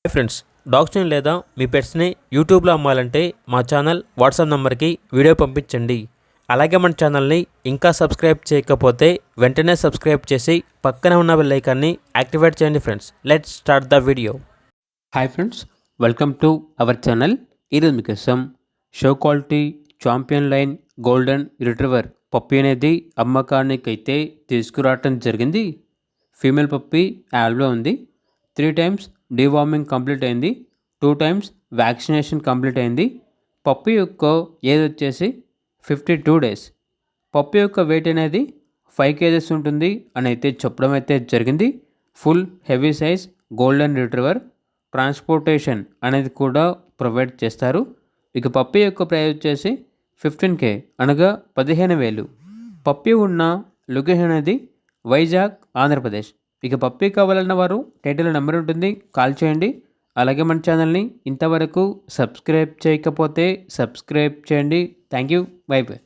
Hi friends, డాగ్స్ని లేదా మీ పెట్స్ని యూట్యూబ్లో అమ్మాలంటే మా ఛానల్ వాట్సాప్ నెంబర్కి వీడియో పంపించండి. అలాగే మన ఛానల్ని ఇంకా సబ్స్క్రైబ్ చేయకపోతే వెంటనే సబ్స్క్రైబ్ చేసి పక్కనే ఉన్న బెల్ ఐకాన్ని యాక్టివేట్ చేయండి. Friends, let's start the video. Hi friends, welcome to our channel. ఈరోజు మీకోసం show quality champion line golden retriever puppy అనేది అమ్మకానికి అయితే తీసుకురావటం జరిగింది. ఫీమేల్ పప్పీ యాల్బ్లో ఉంది. 3 times డీవార్మింగ్ కంప్లీట్ అయింది. 2 times వ్యాక్సినేషన్ కంప్లీట్ అయింది. పప్పీ యొక్క ఏజ్ వచ్చేసి 52 days. పప్పీ యొక్క వెయిట్ అనేది 5 kgs ఉంటుంది అని అయితే చెప్పడం అయితే జరిగింది. Full heavy size golden retriever. Transportation అనేది కూడా ప్రొవైడ్ చేస్తారు. ఇక పప్పీ యొక్క ప్రైస్ వచ్చేసి 15K అనగా 15,000. పప్పీ ఉన్న లొకేషన్ అనేది వైజాగ్, ఆంధ్రప్రదేశ్. ఇక పప్పీ కావాలన్న వారు టైటిల్ నెంబర్ ఉంటుంది, కాల్ చేయండి. అలాగే మన ఛానల్ని ఇంతవరకు సబ్స్క్రైబ్ చేయకపోతే సబ్స్క్రైబ్ చేయండి. Thank you. By by.